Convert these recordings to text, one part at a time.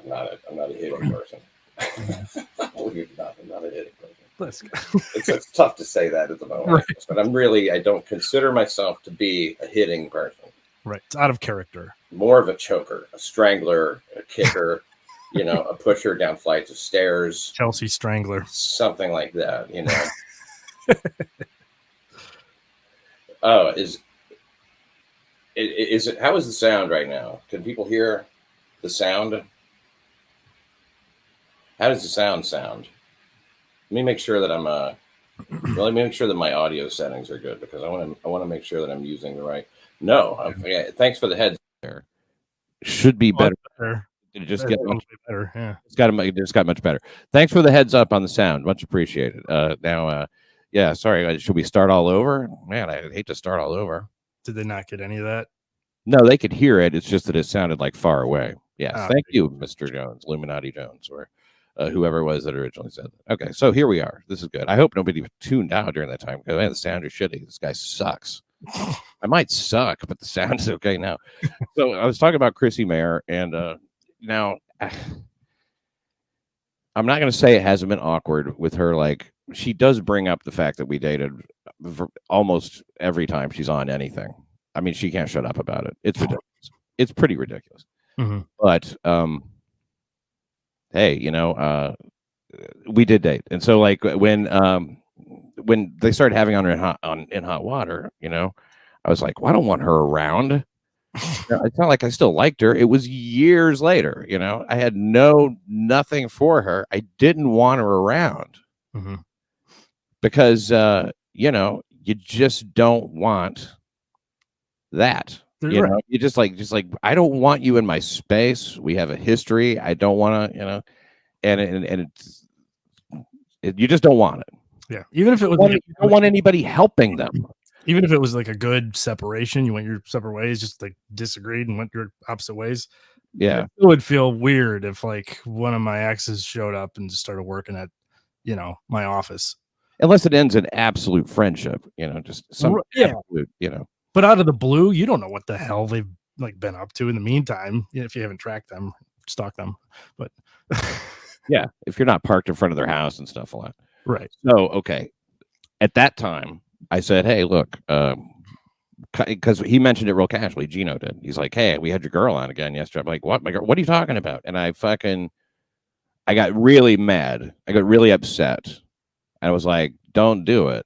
I'm not a hitting person. Believe it or not, I'm not a hitting person. Let's go. It's tough to say that at the moment, Right. but I don't consider myself to be a hitting person. Right. It's out of character. More of a choker, a strangler, a kicker, a pusher down flights of stairs. Chelsea Strangler. Something like that, Oh, is it, how is the sound right now? Can people hear the sound? How does the sound? Let me make sure that let me make sure that my audio settings are good, because I want to make sure that I'm using the right. No, thanks for the heads there. Should be better. Did it just get much better? Yeah, it just got much better. Thanks for the heads up on the sound. Much appreciated. Yeah, sorry. Should we start all over? Man, I hate to start all over. Did they not get any of that? No, they could hear it. It's just that it sounded like far away. Yes. Thank you, Mr. Jones, Illuminati Jones, or whoever it was that originally said that. Okay, so here we are. This is good. I hope nobody tuned out during that time, because man, the sound is shitty. This guy sucks. I might suck, but the sound is okay now. So I was talking about Chrissy Mayer, and now I'm not going to say it hasn't been awkward with her. Like, she does bring up the fact that we dated almost every time she's on anything. I mean, she can't shut up about it. It's ridiculous. It's pretty ridiculous. Mm-hmm. But hey, we did date, and so like when they started having on in hot water, I was like, well, I don't want her around. It's not like I still liked her. It was years later, I had nothing for her. I didn't want her around, mm-hmm. because you just don't want that. Right. You just like I don't want you in my space. We have a history. I don't want to, and you just don't want it. Yeah, even if it was, you don't want anybody helping them. Even if it was like a good separation, you went your separate ways, just like disagreed and went your opposite ways. Yeah, it would feel weird if like one of my exes showed up and just started working at, my office. Unless it ends in absolute friendship, just some absolute, But out of the blue, you don't know what the hell they've like been up to in the meantime. If you haven't tracked them, stalked them, but yeah, if you're not parked in front of their house and stuff like that. Right. So, okay. At that time, I said, hey, look, because he mentioned it real casually. Geno did. He's like, hey, we had your girl on again yesterday. I'm like, what? My girl? What are you talking about? And I got really mad. I got really upset. And I was like, don't do it.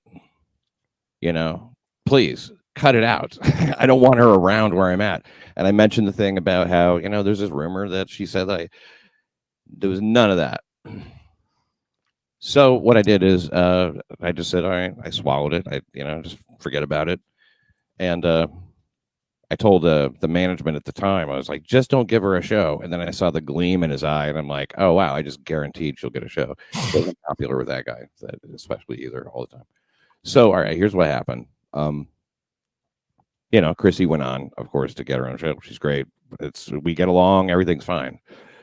Please cut it out. I don't want her around where I'm at. And I mentioned the thing about how, there's this rumor that she said that there was none of that. So what I did is I just said, all right, I swallowed it. I, just forget about it. And I told the management at the time, I was like, just don't give her a show. And then I saw the gleam in his eye, and I'm like, oh, wow, I just guaranteed she'll get a show. She wasn't popular with that guy, especially either, all the time. So, all right, here's what happened. Chrissy went on, of course, to get her own show. She's great. We get along. Everything's fine.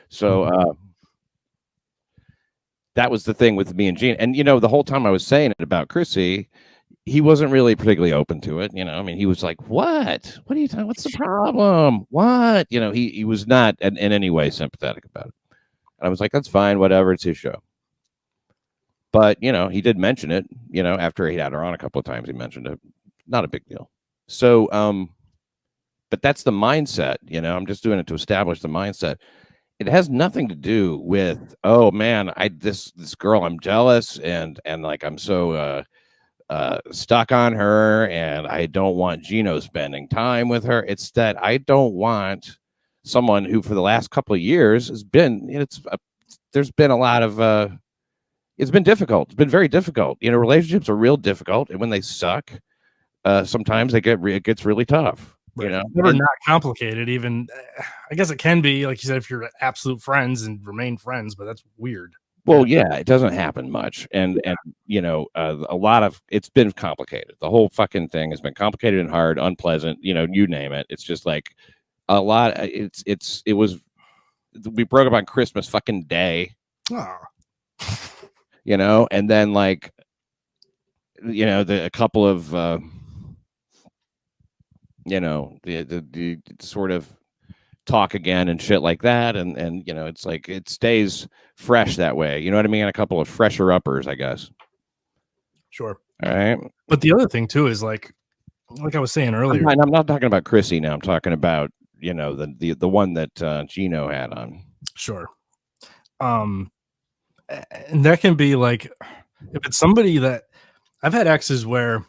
So that was the thing with me and Gene. And, the whole time I was saying it about Chrissy, he wasn't really particularly open to it. He was like, what are you talking? What's the problem? What? He was not in any way sympathetic about it. And I was like, that's fine. Whatever. It's his show. But, he did mention it, after he had her on a couple of times, he mentioned it. Not a big deal. So, but that's the mindset, I'm just doing it to establish the mindset. It has nothing to do with, oh man, this girl, I'm jealous and like I'm so stuck on her, and I don't want Geno spending time with her. It's that I don't want someone who for the last couple of years has been, there's been a lot of it's been difficult. It's been very difficult. Relationships are real difficult, and when they suck, sometimes it gets really tough. Right. Never not complicated. Even I guess it can be, like you said, if you're absolute friends and remain friends, but that's weird. Well, yeah, it doesn't happen much, and a lot of it's been complicated. The whole fucking thing has been complicated and hard, unpleasant. You name it. It's just like a lot. It was. We broke up on Christmas fucking Day. Oh. And then like, a couple of, the sort of talk again and shit like that. And you know, it's like it stays fresh that way. You know what I mean? A couple of fresher uppers, I guess. Sure. All right. But the other thing too is like I was saying earlier. I'm not talking about Chrissy now. I'm talking about, you know, the one that Geno had on. Sure. And that can be like, if it's somebody that I've had exes where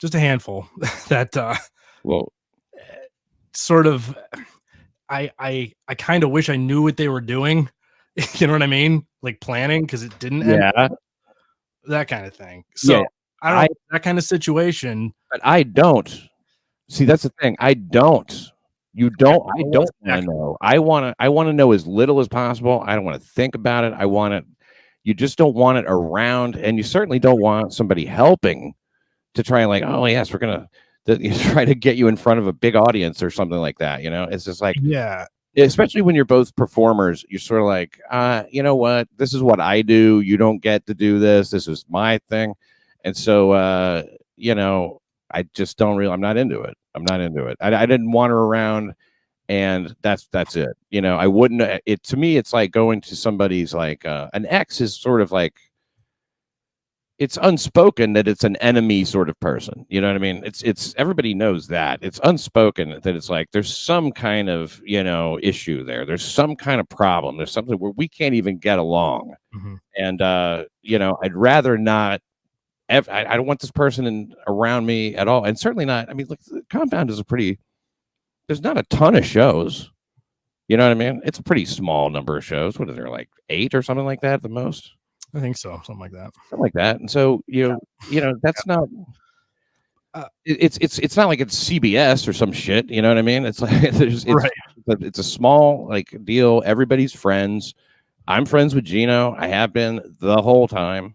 just a handful that Well, sort of I kind of wish I knew what they were doing. You know what I mean? Like planning because it didn't end, yeah, that kind of thing. So yeah. I don't know, that kind of situation. But I don't. See, that's the thing. I don't. You don't. I don't want to know. I want to know as little as possible. I don't want to think about it. I want it. You just don't want it around, and you certainly don't want somebody helping to try and like, oh yes, we're gonna try to get you in front of a big audience or something like that. You know, it's just like, Yeah. especially when you're both performers, you're sort of like, you know what? This is what I do. You don't get to do this. This is my thing, and so you know, I just don't really. I'm not into it. I'm not into it. I didn't want her around, and that's it. You know, I wouldn't. It to me, it's like going to somebody's like an ex is sort of like, it's unspoken that it's an enemy sort of person. You know what I mean? It's everybody knows that. It's unspoken that it's like there's some kind of, you know, issue there. There's some kind of problem. There's something where we can't even get along. Mm-hmm. And you know, I'd rather not. I don't want this person around me at all, and certainly not. I mean, look, the Compound is there's not a ton of shows. You know what I mean? It's a pretty small number of shows. What is there, like 8 or something like that at the most? I think so, something like that. Something like that. And so you know, that's not. It's not like it's CBS or some shit. You know what I mean? It's like it's a small like deal. Everybody's friends. I'm friends with Geno. I have been the whole time.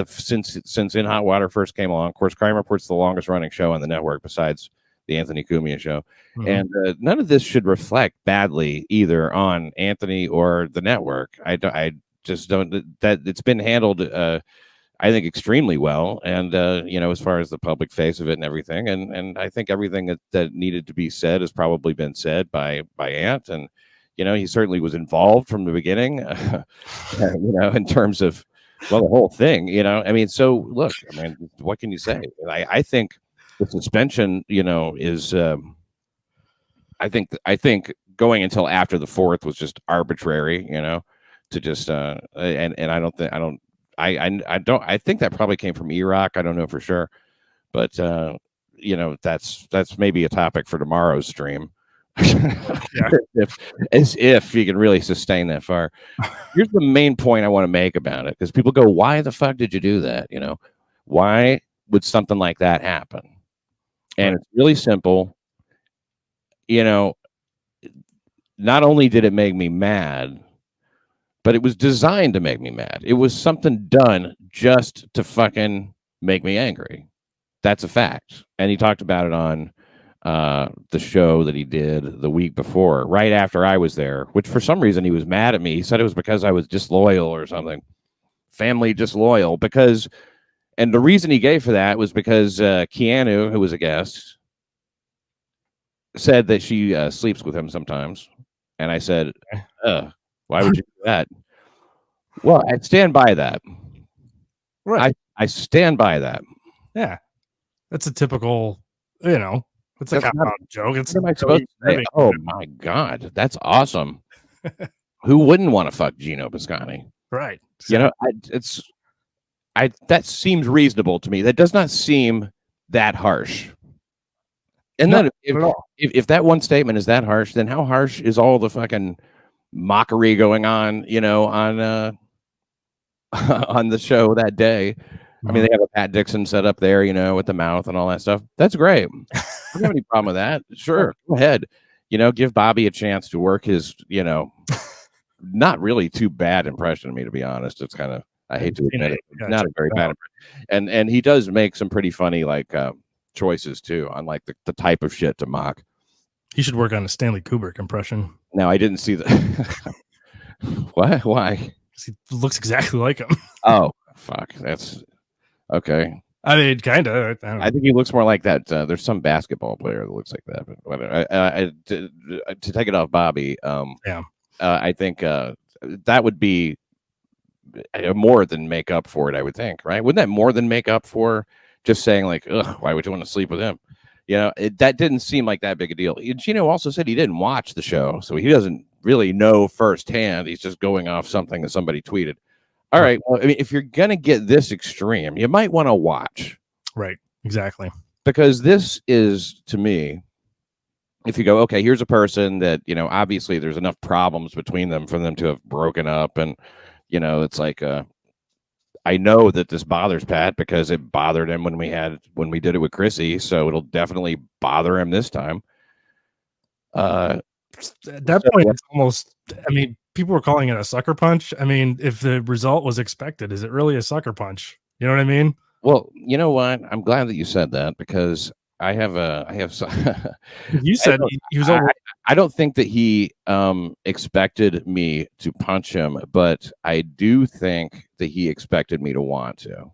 Since In Hot Water first came along. Of course, Crime Report's the longest running show on the network besides the Anthony Cumia show. Mm-hmm. And none of this should reflect badly either on Anthony or the network. I just don't. That it's been handled, I think, extremely well. And you know, as far as the public face of it and everything, and I think everything that needed to be said has probably been said by Ant. And you know, he certainly was involved from the beginning. You know, in terms of. Well, the whole thing, you know, I mean, so look, I mean, what can you say? I think the suspension, you know, is, I think going until after the 4th was just arbitrary, you know, to just, and I think that probably came from Iraq. I don't know for sure, but, you know, that's maybe a topic for tomorrow's stream. Yeah. if you can really sustain that far. Here's the main point I want to make about it, because people go, why the fuck did you do that? You know, why would something like that happen? And it's really simple. You know, not only did it make me mad, but it was designed to make me mad. It was something done just to fucking make me angry. That's a fact. And he talked about it on the show that he did the week before, right after I was there, which for some reason he was mad at me. He said it was because I was disloyal or something, family disloyal, because, and the reason he gave for that was because Keanu, who was a guest, said that she sleeps with him sometimes. And I said, why would you do that? Well, I stand by that. Right. I stand by that. Yeah. That's a typical, you know, it's a Compound joke. It's what am I supposed to say? Oh my God, that's awesome. Who wouldn't want to fuck Geno Bisconte? Right. You know, that seems reasonable to me. That does not seem that harsh. And then if that one statement is that harsh, then how harsh is all the fucking mockery going on, you know, on on the show that day? I mean, they have a Pat Dixon set up there, you know, with the mouth and all that stuff. That's great. I don't have any problem with that. Sure, go ahead. You know, give Bobby a chance to work his, you know, not really too bad impression of me, to be honest. It's kind of, I hate to admit it, not a very bad impression. And he does make some pretty funny like choices too on like the type of shit to mock. He should work on a Stanley Kubrick impression. Now, I didn't see the what? Why? He looks exactly like him. Oh, fuck. That's okay. I mean, kind of. I think he looks more like that. There's some basketball player that looks like that. But whatever. To take it off Bobby, Yeah. I think that would be more than make up for it. I would think, right? Wouldn't that more than make up for just saying like, ugh, why would you want to sleep with him? You know, that didn't seem like that big a deal. Geno also said he didn't watch the show, so he doesn't really know firsthand. He's just going off something that somebody tweeted. All right. Well, I mean, if you're going to get this extreme, you might want to watch. Right. Exactly. Because this is, to me, if you go, okay, here's a person that, you know, obviously there's enough problems between them for them to have broken up. And, you know, it's like, I know that this bothers Pat because it bothered him when we did it with Chrissy. So it'll definitely bother him this time. At that point, it's almost, I mean, people were calling it a sucker punch. I mean, if the result was expected, is it really a sucker punch? You know what I mean? Well, you know what? I'm glad that you said that because I have You said he was over. I don't think that he expected me to punch him, but I do think that he expected me to want to.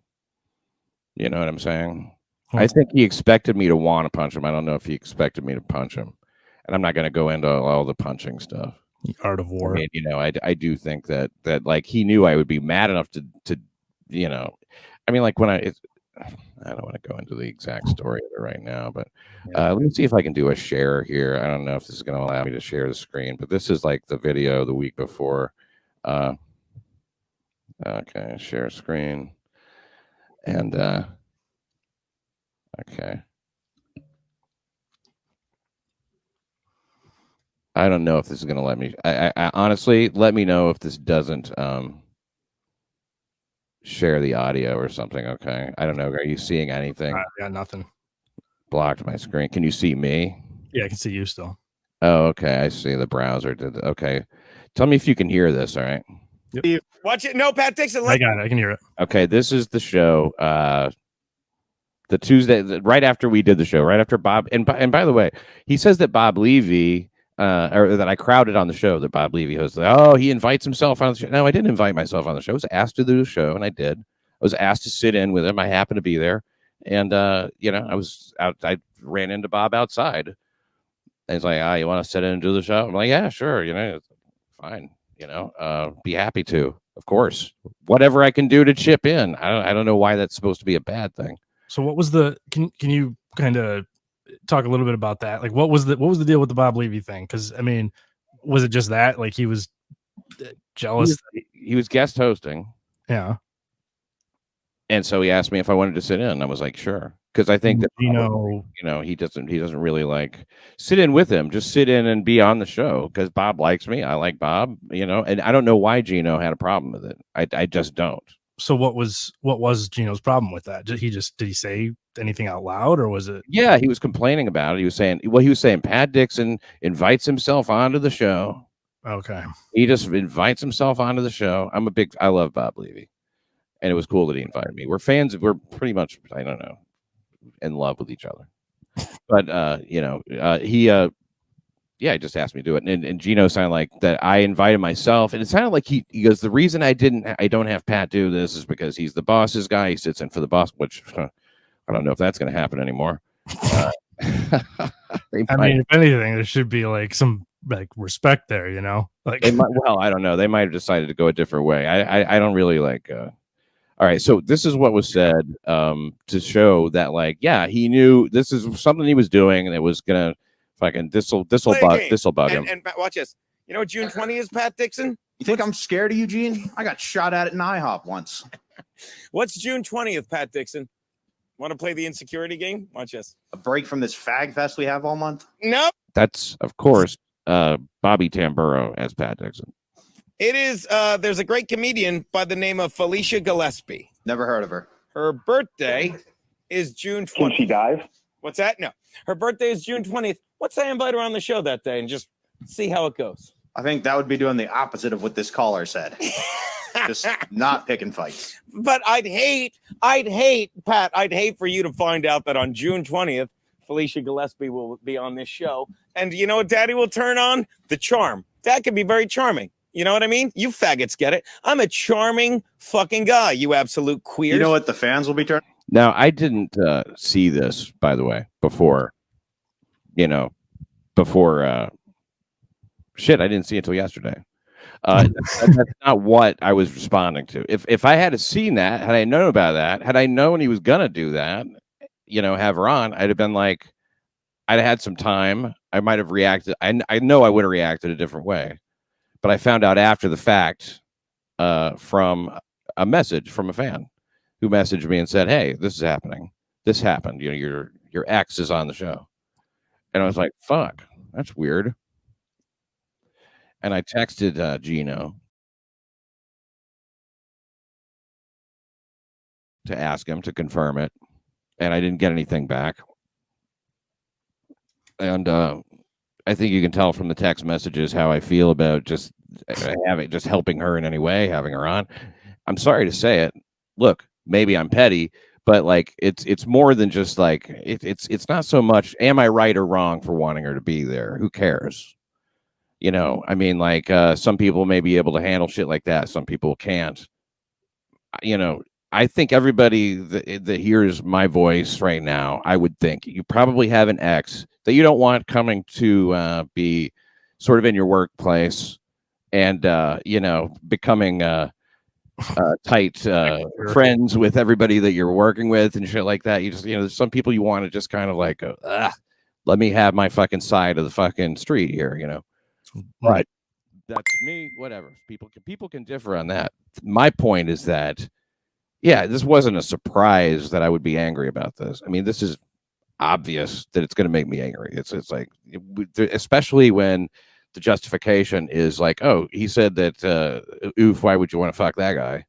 You know what I'm saying? I think he expected me to want to punch him. I don't know if he expected me to punch him. And I'm not going to go into all the punching stuff. The art of war. I mean, you know, I do think that like he knew I would be mad enough to you know, I mean, like when I don't want to go into the exact story of it right now, but let me see if I can do a share here. I don't know if this is going to allow me to share the screen, but this is like the video the week before. Okay, share screen. And okay. I don't know if this is going to let me. I honestly, let me know if this doesn't share the audio or something. Okay. I don't know. Are you seeing anything? I got nothing. Blocked my screen. Can you see me? Yeah, I can see you still. Oh, okay. I see the browser did. Okay. Tell me if you can hear this. All right. Yep. Watch it. No, Pat Dixon. I got it. I can hear it. Okay. This is the show. The Tuesday, right after we did the show, right after Bob. And by the way, he says that Bob Levy, or that I crowded on the show, that Bob Levy hosted. Oh, he invites himself on the show. No, I didn't invite myself on the show. I was asked to do the show, and I did. I was asked to sit in with him. I happened to be there. And, you know, I was out. I ran into Bob outside. And he's like, you want to sit in and do the show? I'm like, yeah, sure. You know, fine. You know, be happy to, of course. Whatever I can do to chip in. I don't know why that's supposed to be a bad thing. So what was the, can you kind of talk a little bit about that? Like, what was the deal with the Bob Levy thing? Because, I mean, was it just that? Like, he was jealous? He was guest hosting. Yeah. And so he asked me if I wanted to sit in. I was like, sure. Because I think that, you know, he doesn't really like sit in with him. Just sit in and be on the show because Bob likes me. I like Bob, you know, and I don't know why Geno had a problem with it. I just don't. So what was Geno's problem with that? Did he say anything out loud, or was it? Yeah, he was complaining about it. He was saying Pat Dixon invites himself onto the show. Okay. He just invites himself onto the show. I love Bob Levy. And it was cool that he invited me. We're fans. We're pretty much, I don't know, in love with each other. But, you know, he just asked me to do it. And Geno sounded like that I invited myself. And it sounded like he goes, the reason I don't have Pat do this is because he's the boss's guy. He sits in for the boss, which I don't know if that's going to happen anymore. I mean, if anything, there should be like some like respect there, you know, like well, I don't know. They might have decided to go a different way. I don't really like, all right, so this is what was said to show that, like, yeah, he knew this is something he was doing, and it was gonna fucking this'll bug him. And watch this. You know what June 20 is, Pat Dixon? You think I'm scared of you, Gene? I got shot at in IHOP once. What's June 20th, Pat Dixon? Want to play the insecurity game? Watch this. A break from this fag fest we have all month? Nope. That's, of course, Bobby Tamburo as Pat Dixon. It is, there's a great comedian by the name of Felicia Gillespie. Never heard of her. Her birthday is June 20th. Can she dive? What's that? No. Her birthday is June 20th. Let's say I invite her on the show that day and just see how it goes. I think that would be doing the opposite of what this caller said. Just not picking fights. But I'd hate, Pat, I'd hate for you to find out that on June 20th, Felicia Gillespie will be on this show. And you know what Daddy will turn on? The charm. Dad can be very charming. You know what I mean? You faggots get it. I'm a charming fucking guy, you absolute queers. You know what the fans will be turning? Now, I didn't see this, by the way, before, before shit, I didn't see it until yesterday. That's not what I was responding to. If I had seen that, had I known about that, had I known he was gonna do that, have her on, I'd have been like, I'd have had some time. I might have reacted. I know I would have reacted a different way, but I found out after the fact from a message from a fan who messaged me and said, "Hey, this is happening. This happened. Your ex is on the show," and I was like, "Fuck, that's weird." And I texted Geno to ask him to confirm it, and I didn't get anything back. And I think you can tell from the text messages how I feel about just helping her in any way, having her on. I'm sorry to say it. Look, maybe I'm petty, but like it's more than just like it's not so much am I right or wrong for wanting her to be there? Who cares? I mean, like some people may be able to handle shit like that. Some people can't. I think everybody that hears my voice right now, I would think you probably have an ex that you don't want coming to be sort of in your workplace and, becoming tight friends with everybody that you're working with and shit like that. You just, there's some people you want to just kind of like, go, let me have my fucking side of the fucking street here, But that's me, whatever. People can differ on that. My point is that, yeah, this wasn't a surprise that I would be angry about this. I mean, this is obvious that it's going to make me angry. It's like, especially when the justification is like, oh, he said that, oof, why would you want to fuck that guy?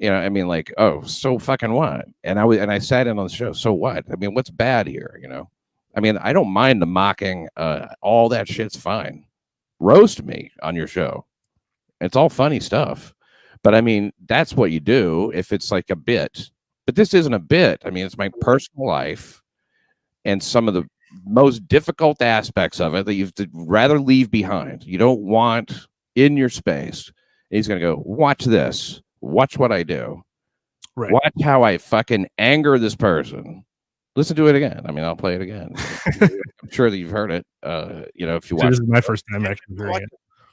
I mean, like, oh, so fucking what? And I sat in on the show. So what? I mean, what's bad here? I mean, I don't mind the mocking. All that shit's fine. Roast me on your show. It's all funny stuff. But I mean, that's what you do if it's like a bit. But this isn't a bit. I mean, it's my personal life and some of the most difficult aspects of it that you'd rather leave behind. You don't want in your space. And he's going to go, watch this. Watch what I do. Right. Watch how I fucking anger this person. Listen to it again. I mean, I'll play it again. I'm sure that you've heard it. If you watch. This is my first time actually hearing it.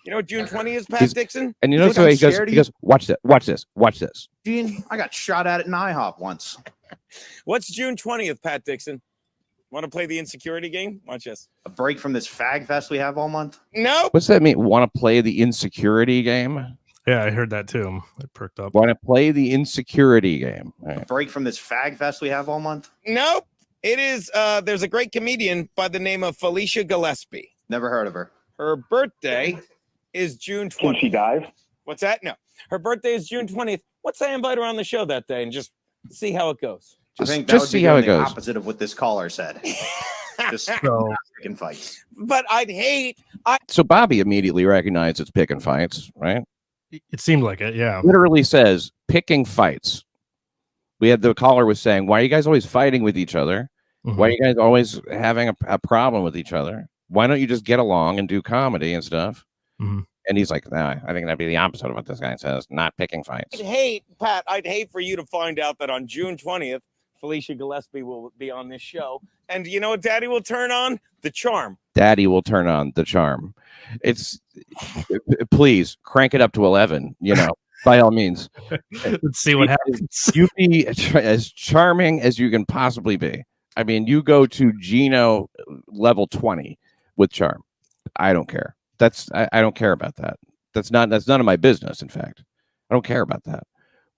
You know what June 20th is, Pat Dixon? And so he goes, watch this. Gene, I got shot at in IHOP once. What's June 20th, Pat Dixon? Want to play the insecurity game? Watch this. A break from this fag fest we have all month? Nope. What's that mean? Want to play the insecurity game? Yeah, I heard that too. It perked up. Want to play the insecurity game? Right. A break from this fag fest we have all month? Nope. It is, there's a great comedian by the name of Felicia Gillespie. Never heard of her. Her birthday is June 20th. Can she dive? What's that? No. Her birthday is June 20th. Let's say I invite her on the show that day and just see how it goes. I think that just would be see how it the goes. opposite of what this caller said. Just So, picking fights. But I'd hate. So Bobby immediately recognized it's picking fights, right? it seemed like it, yeah. Literally says picking fights. We had the caller was saying, why are you guys always fighting with each other? Mhm. Why are you guys always having a problem with each other? Why don't you just get along and do comedy and stuff? Mhm. And he's like, nah, I think that'd be the opposite of what this guy says, not picking fights. I'd hate for you to find out that on June 20th, Felicia Gillespie will be on this show. And you know what Daddy will turn on? The charm. Daddy will turn on the charm. Please crank it up to 11, by all means. Let's see what happens. You be as charming as you can possibly be. I mean, you go to Geno level 20 with charm. I don't care. I don't care about that. That's none of my business. In fact, I don't care about that.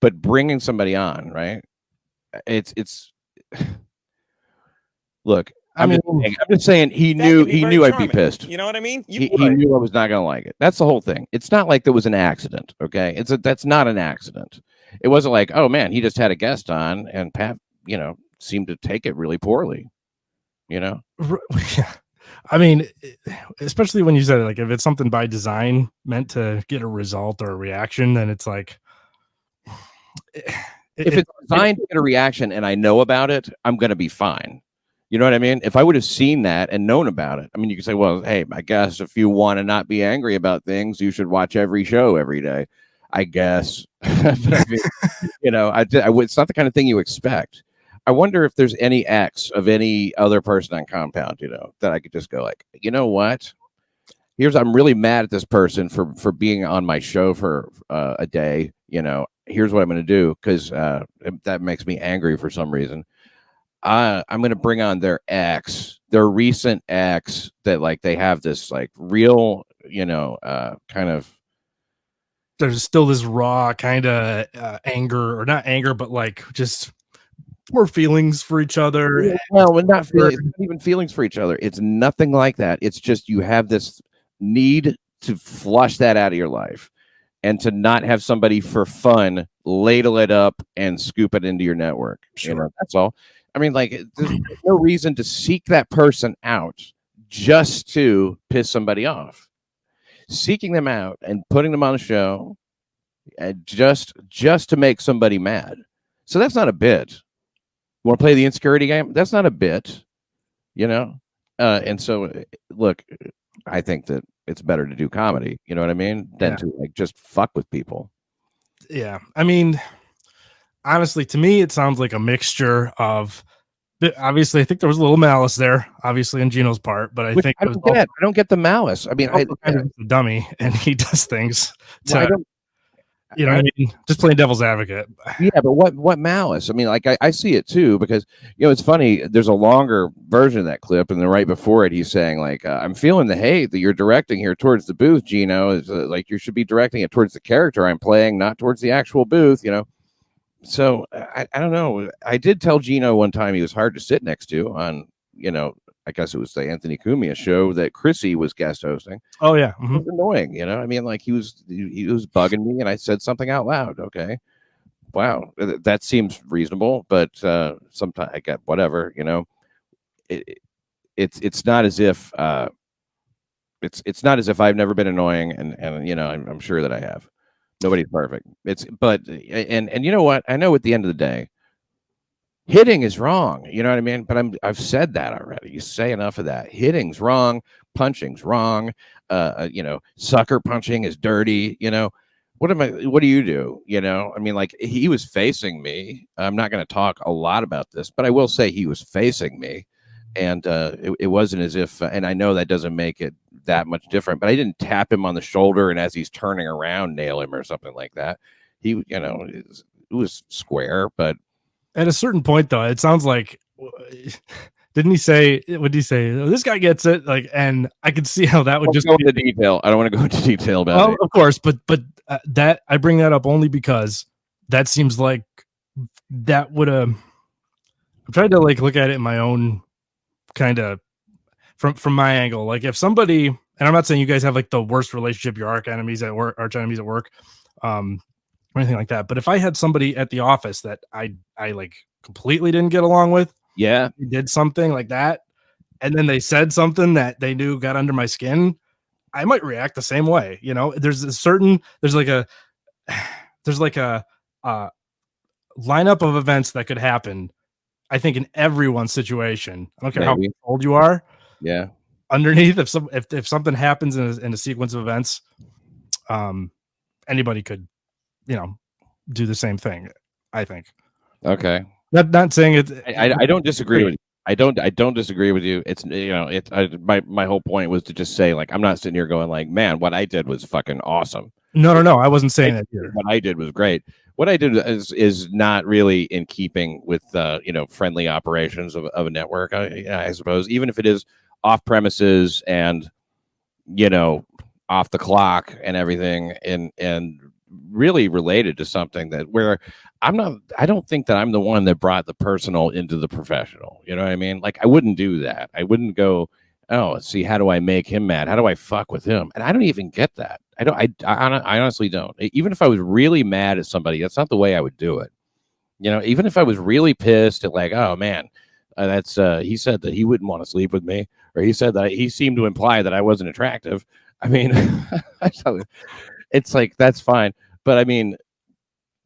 But bringing somebody on, right? It's look. I'm just saying he knew I'd be pissed. You know what I mean? He knew I was not going to like it. That's the whole thing. It's not like there was an accident. Okay, that's not an accident. It wasn't like, oh man, he just had a guest on and Pat, seemed to take it really poorly. I mean, especially when you said it, like if it's something by design meant to get a result or a reaction, then it's like if it's designed to get a reaction and I know about it, I'm going to be fine. You know what I mean? If I would have seen that and known about it, I mean, you could say, well, hey, I guess if you want to not be angry about things, you should watch every show every day. I guess, but I mean, it's not the kind of thing you expect. I wonder if there's any ex of any other person on Compound, that I could just go like, you know what? I'm really mad at this person for being on my show for a day. Here's what I'm going to do because that makes me angry for some reason. I'm going to bring on their recent ex that like they have this like real, kind of. There's still this raw kind of anger, or not anger, but like just poor feelings for each other. Well, not even feelings for each other. It's nothing like that. It's just you have this need to flush that out of your life and to not have somebody for fun ladle it up and scoop it into your network. Sure. That's all. I mean, like, there's no reason to seek that person out just to piss somebody off. Seeking them out and putting them on the show and just to make somebody mad. So that's not a bit. You want to play the insecurity game? That's not a bit, and so look, I think that it's better to do comedy, you know what I mean, than to like just fuck with people. Yeah. I mean, honestly, to me, it sounds like a mixture of, obviously, I think there was a little malice there, obviously, on Geno's part, but I think I don't get the malice. I mean, I kind of a dummy, and he does things to, what I mean? Just playing devil's advocate. Yeah, but what malice? I mean, like I see it too, because it's funny. There's a longer version of that clip, and then right before it, he's saying like, "I'm feeling the hate that you're directing here towards the booth, Geno. Is like you should be directing it towards the character I'm playing, not towards the actual booth." So I don't know. I did tell Geno one time he was hard to sit next to on, I guess it was the Anthony Cumia show that Chrissy was guest hosting. Oh yeah. It was annoying, I mean, like he was bugging me and I said something out loud. Okay. Wow. That seems reasonable, but sometimes I get whatever, it's not as if it's not as if I've never been annoying and I'm sure that I have. Nobody's perfect. And you know what? I know at the end of the day, hitting is wrong. You know what I mean? But I've said that already. You say enough of that. Hitting's wrong. Punching's wrong. Sucker punching is dirty. What do you do? I mean, like he was facing me. I'm not going to talk a lot about this, but I will say he was facing me. And it wasn't as if, and I know that doesn't make it that much different, but I didn't tap him on the shoulder and as he's turning around, nail him or something like that. He, it was square, but at a certain point, though, it sounds like, didn't he say, would he say, oh, this guy gets it? Like, and I could see how that would just go into detail. I don't want to go into detail about it. Of course, but that I bring that up only because that seems like that would have, I'm trying to like look at it in my own kind of from my angle. Like if somebody, and I'm not saying you guys have like the worst relationship, your arch enemies at work, or anything like that, but if I had somebody at the office that I like completely didn't get along with, they did something like that, and then they said something that they knew got under my skin, I might react the same way. There's like a lineup of events that could happen, I think, in everyone's situation. I don't care how old you are. Yeah. Underneath, if something happens in a sequence of events, anybody could, do the same thing. I think. Okay. Not saying it. I don't disagree with you. I don't disagree with you. It's my whole point was to just say, like, I'm not sitting here going like, man, what I did was fucking awesome. No. I wasn't saying that here. What I did was great. What I did is not really in keeping with friendly operations of a network. I suppose, even if it is off premises and off the clock and everything, and really related to something that where I don't think that I'm the one that brought the personal into the professional. You know what I mean? Like I wouldn't do that. I wouldn't go, oh, see, how do I make him mad? How do I fuck with him? And I don't even get that. I honestly don't. Even if I was really mad at somebody, that's not the way I would do it. Even if I was really pissed at like, oh man, that's he said that he wouldn't want to sleep with me, or he said that he seemed to imply that I wasn't attractive. I mean, it's like, that's fine. But I mean,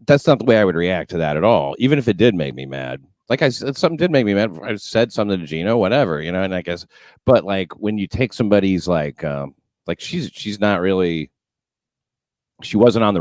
that's not the way I would react to that at all. Even if it did make me mad. Like I said, something did make me mad. I said something to Geno, whatever, and I guess, but like when you take somebody's like she's not really, she wasn't on the